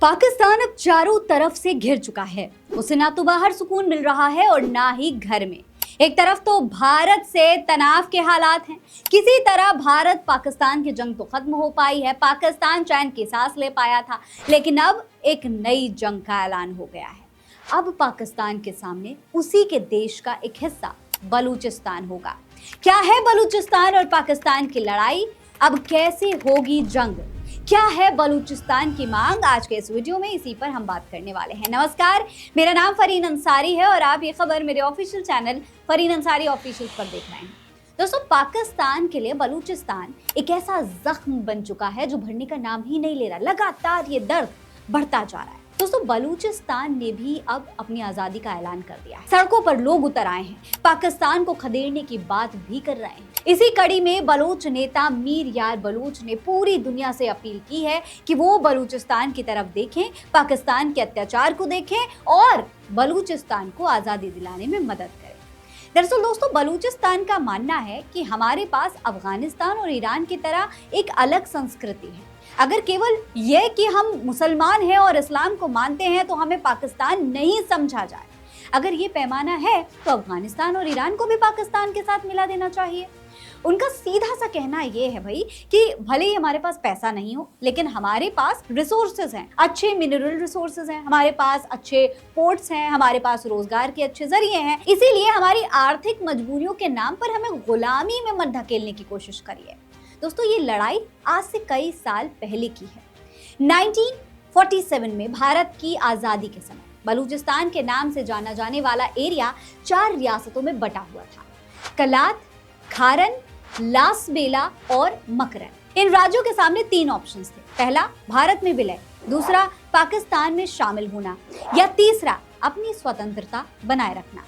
पाकिस्तान अब चारों तरफ से घिर चुका है। उसे ना तो बाहर सुकून मिल रहा है और ना ही घर में। एक तरफ तो भारत से तनाव के हालात हैं, किसी तरह भारत पाकिस्तान की जंग तो खत्म हो पाई है, पाकिस्तान चैन की सांस ले पाया था, लेकिन अब एक नई जंग का ऐलान हो गया है। अब पाकिस्तान के सामने उसी के देश का एक हिस्सा बलूचिस्तान होगा। क्या है बलूचिस्तान और पाकिस्तान की लड़ाई? अब कैसे होगी जंग? क्या है बलूचिस्तान की मांग? आज के इस वीडियो में इसी पर हम बात करने वाले हैं। नमस्कार, मेरा नाम फरीन अंसारी है और आप ये खबर मेरे official channel Fareen Ansari official पर देख रहे हैं। दोस्तों, पाकिस्तान के लिए बलूचिस्तान एक ऐसा जख्म बन चुका है जो भरने का नाम ही नहीं ले रहा। लगातार ये दर्द बढ़ता जा रहा है। दोस्तों, बलूचिस्तान ने भी अब अपनी आजादी का ऐलान कर दिया है। सड़कों पर लोग उतर आए हैं, पाकिस्तान को खदेड़ने की बात भी कर रहे हैं। इसी कड़ी में बलूच नेता मीर यार बलूच ने पूरी दुनिया से अपील की है कि वो बलूचिस्तान की तरफ देखें, पाकिस्तान के अत्याचार को देखें और बलूचिस्तान को आजादी दिलाने में मदद करें। दरअसल दोस्तों, बलूचिस्तान का मानना है कि हमारे पास अफगानिस्तान और ईरान की तरह एक अलग संस्कृति है। अगर केवल यह कि हम मुसलमान हैं और इस्लाम को मानते हैं तो हमें पाकिस्तान नहीं समझा जाए। अगर ये पैमाना है तो अफगानिस्तान और ईरान को भी पाकिस्तान के साथ मिला देना चाहिए। उनका सीधा सा कहना यह है भाई कि भले ही हमारे पास पैसा नहीं हो, लेकिन हमारे पास रिसोर्सेज हैं, अच्छे मिनरल रिसोर्सेज हैं, हमारे पास अच्छे पोर्ट्स हैं, हमारे पास रोजगार के अच्छे जरिए हैं। इसीलिए हमारी आर्थिक मजबूरियों के नाम पर हमें गुलामी में मत धकेलने की कोशिश करिए। दोस्तों, ये लड़ाई आज से कई साल पहले की है। 1947 में भारत की आजादी के समय बलूचिस्तान के नाम से जाना जाने वाला एरिया 4 रियासतों में बटा हुआ था: कलात, खारन, लासबेला और मकरन। इन राज्यों के सामने 3 ऑप्शंस थे। पहला, भारत में विलय; दूसरा, पाकिस्तान में शामिल होना; या तीसरा, अपनी स्वतंत्रता बनाए रखना।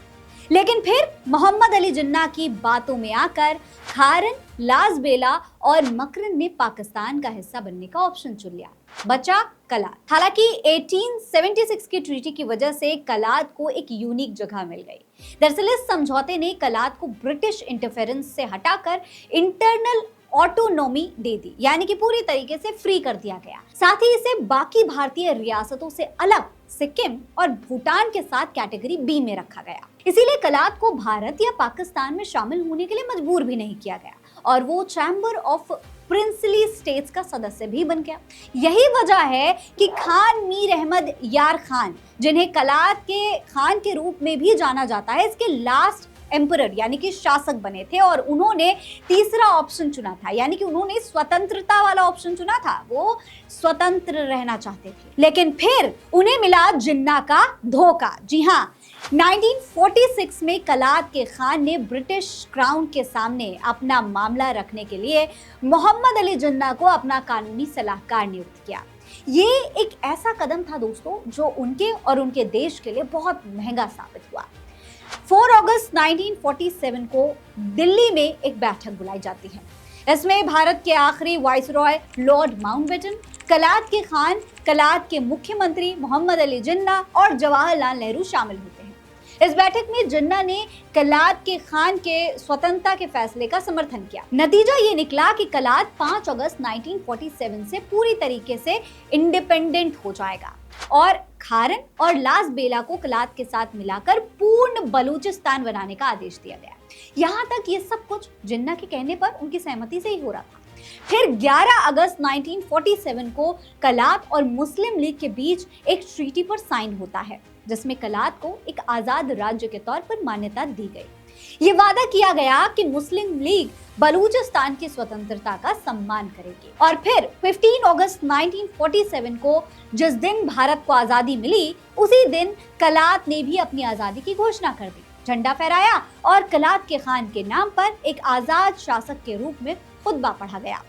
लेकिन फिर मोहम्मद अली जिन्ना की बातों में आकर खारन, लासबेला और मकरन ने पाकिस्तान का हिस्सा बनने का ऑप्शन चुन लिया। बचा कलात। हालांकि 1876 की ट्रीटी की वजह से कलात को एक यूनिक जगह मिल गई। दरअसल इस समझौते ने कलात को ब्रिटिश इंटरफेरेंस से हटाकर इंटरनल ऑटोनॉमी दे दी, यानी कि पूरी तरीके से फ्री कर दिया गया। साथ ही इसे बाकी भारतीय रियासतों से अलग सिक्किम और भूटान के साथ कैटेगरी बी में रखा गया। इसीलिए कलात को भारत या पाकिस्तान में शामिल होने के लिए मजबूर भी नहीं किया गया और वो चैम्बर ऑफ प्रिंसली स्टेट्स का सदस्य भी बन गया। यही वजह है कि खान मीर अहमद यार खान, जिन्हें कलात के खान के रूप में भी जाना जाता है, इसके लास्ट एम्परर यानी कि शासक बने थे और उन्होंने तीसरा ऑप्शन चुना था, यानी कि उन्होंने स्वतंत्रता वाला ऑप्शन चुना था। वो स्वतंत्र रहना चाहते थे, लेकिन फिर उन्हें मिला जिन्ना का धोखा। जी हाँ, 1946 में कलात के खान ने ब्रिटिश क्राउन के सामने अपना मामला रखने के लिए मोहम्मद अली जिन्ना को अपना कानूनी सलाहकार नियुक्त किया। ये एक ऐसा कदम था दोस्तों जो उनके और उनके देश के लिए बहुत महंगा साबित हुआ। 4 अगस्त 1947 को दिल्ली में एक बैठक बुलाई जाती है। इसमें भारत के आखिरी वाइसरॉय लॉर्ड माउंटबेटन, कलात के खान, कलात के मुख्यमंत्री मोहम्मद अली जिन्ना और जवाहरलाल नेहरू शामिल होते हैं। इस बैठक में जिन्ना ने कलात के खान के स्वतंत्रता के फैसले का समर्थन किया। नतीजा ये निकला कि कलात 5 अगस्त 1947 से पूरी तरीके से इंडिपेंडेंट हो जाएगा और खारन और लासबेला को कलात के साथ मिलाकर पूर्ण बलूचिस्तान बनाने का आदेश दिया गया। यहाँ तक ये सब कुछ जिन्ना के कहने पर उनकी सहमति से ही हो रहा था। फिर 11 अगस्त 1947 को कलात और मुस्लिम लीग के बीच एक ट्रीटी पर साइन होता है, जिसमें कलात को एक आजाद राज्य के तौर पर मान्यता दी गई। ये वादा किया गया कि मुस्लिम लीग बलूचिस्तान की स्वतंत्रता का सम्मान करेगी। और फिर 15 अगस्त 1947 को, जिस दिन भारत को आजादी मिली, उसी दिन कलात ने भी अपनी आजादी की घोषणा कर दी। झंडा फहराया और कलात के खान के नाम पर एक आजाद शासक के रूप में खुतबा पढ़ा गया।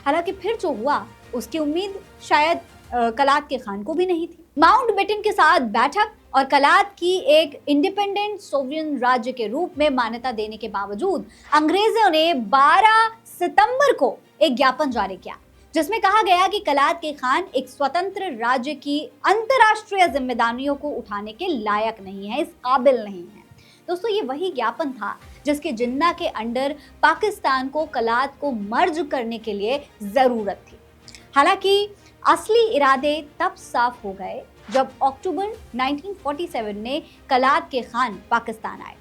हालांकि फिर जो हुआ उसकी उम्मीद शायद कलात के खान को भी नहीं थी। माउंटबेटन के साथ बैठक और कलात की एक इंडिपेंडेंट सोवियन राज्य के रूप में मान्यता देने के बावजूद अंग्रेजों ने 12 सितंबर को एक ज्ञापन जारी किया, जिसमें कहा गया कि कलात के खान एक स्वतंत्र राज्य की अंतर्राष्ट्रीय जिम्मेदारियों को उठाने के लायक नहीं है, इस काबिल नहीं है। दोस्तों, ये वही ज्ञापन था जिसके जिन्ना के अंडर पाकिस्तान को कलात को मर्ज करने के लिए जरूरत थी। हालांकि असली इरादे तब साफ हो गए जब अक्टूबर 1947 में कलात के खान पाकिस्तान आए।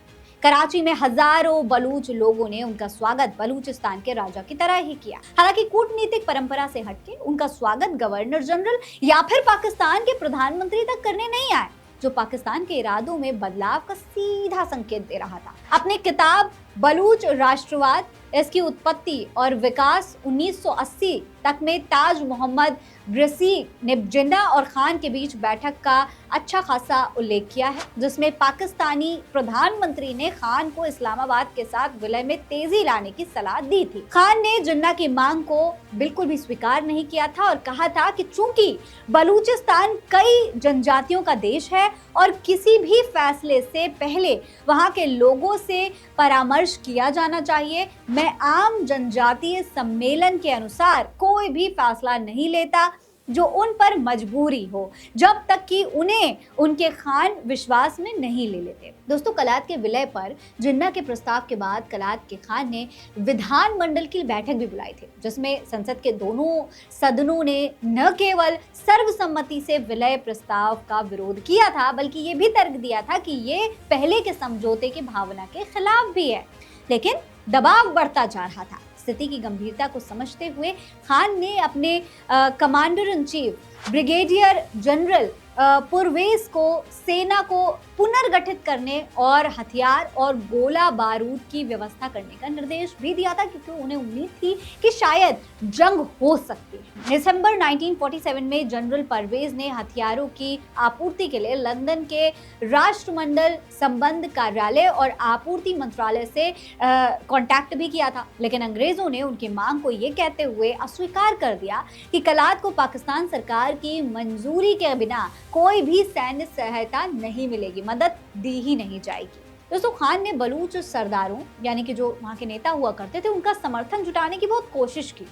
कराची में हजारों बलूच लोगों ने उनका स्वागत बलूचिस्तान के राजा की तरह ही किया। हालांकि कूटनीतिक परंपरा से हटके उनका स्वागत गवर्नर जनरल या फिर पाकिस्तान के प्रधानमंत्री तक करने नहीं आए, जो पाकिस्तान के इरादों में बदलाव का सीधा संकेत दे रहा था। अपनी किताब बलूच राष्ट्रवाद, इसकी उत्पत्ति और विकास 1980 तक में ताज मोहम्मद ब्रसी ने जिन्ना और खान के बीच बैठक का अच्छा खासा उल्लेख किया है, जिसमें पाकिस्तानी प्रधानमंत्री ने खान को इस्लामाबाद के साथ विलय में तेजी लाने की सलाह दी थी। खान ने जिन्ना की मांग को बिल्कुल भी स्वीकार नहीं किया था और कहा था कि चूंकि बलूचिस्तान कई जनजातियों का देश है और किसी भी फैसले से पहले वहां के लोगों से परामर्श किया जाना चाहिए, मैं आम जनजातीय सम्मेलन के अनुसार कोई भी फैसला नहीं लेता जो उन पर मजबूरी हो, जब तक कि उन्हें उनके खान विश्वास में नहीं ले लेते। दोस्तों, कलात के विलय पर जिन्ना के प्रस्ताव के बाद कलात के खान ने विधानमंडल की बैठक भी बुलाई थी, जिसमें संसद के दोनों सदनों ने न केवल सर्वसम्मति से विलय प्रस्ताव का विरोध किया था, बल्कि ये भी तर्क दिया था कि ये पहले के समझौते की भावना के खिलाफ भी है। लेकिन दबाव बढ़ता जा रहा था। स्थिति की गंभीरता को समझते हुए खान ने अपने commander in chief brigadier general Parvez को सेना को पुनर्गठित करने और हथियार और गोला बारूद की व्यवस्था करने का निर्देश भी दिया था, क्योंकि उन्हें उम्मीद थी कि शायद जंग हो सकती है। दिसंबर 1947 में जनरल परवेज ने हथियारों की आपूर्ति के लिए लंदन के राष्ट्रमंडल संबंध कार्यालय और आपूर्ति मंत्रालय से कांटेक्ट भी किया था, लेकिन अंग्रेजों ने उनकी मांग को ये कहते हुए अस्वीकार कर दिया कि कलात को पाकिस्तान सरकार की मंजूरी के बिना कोई भी सैन्य सहायता नहीं मिलेगी, मदद दी ही नहीं जाएगी। दोस्तों, खान ने बलूच सरदारों यानी कि जो वहां के नेता हुआ करते थे उनका समर्थन जुटाने की बहुत कोशिश की,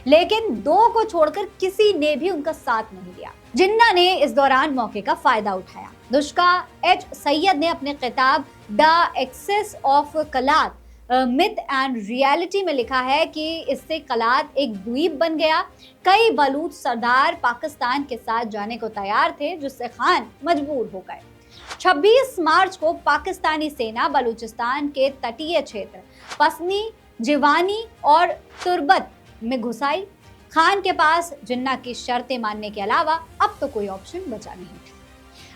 लेकिन दो को छोड़कर किसी ने भी उनका साथ नहीं दिया। जिन्ना ने इस दौरान मौके का फायदा उठाया। दुष्का एच सैयद ने अपने किताब the access of Kalat myth and reality में लिखा है कि इससे कलात एक द्वीप बन गया। कई बलूच सरदार पाकिस्तान के साथ जाने को तैयार थे, जिससे खान मजबूर हो गए। 26 मार्च को पाकिस्तानी सेना बलूचिस्तान के तटीय क्षेत्र पसनी, जिवानी और तुर्बत में घुस आई। खान के पास जिन्ना की शर्तें मानने के अलावा अब तो कोई ऑप्शन बचा नहीं था।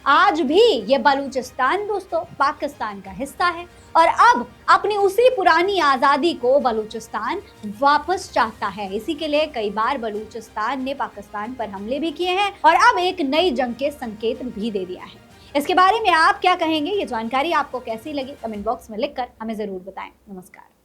आज भी ये बलूचिस्तान दोस्तों पाकिस्तान का हिस्सा है और अब अपनी उसी पुरानी आजादी को बलूचिस्तान वापस चाहता है। इसी के लिए कई बार बलूचिस्तान ने पाकिस्तान पर हमले भी किए हैं और अब एक नई जंग के संकेत भी दे दिया है। इसके बारे में आप क्या कहेंगे? ये जानकारी आपको कैसी लगी? कमेंट बॉक्स में लिखकर हमें जरूर बताएं। नमस्कार।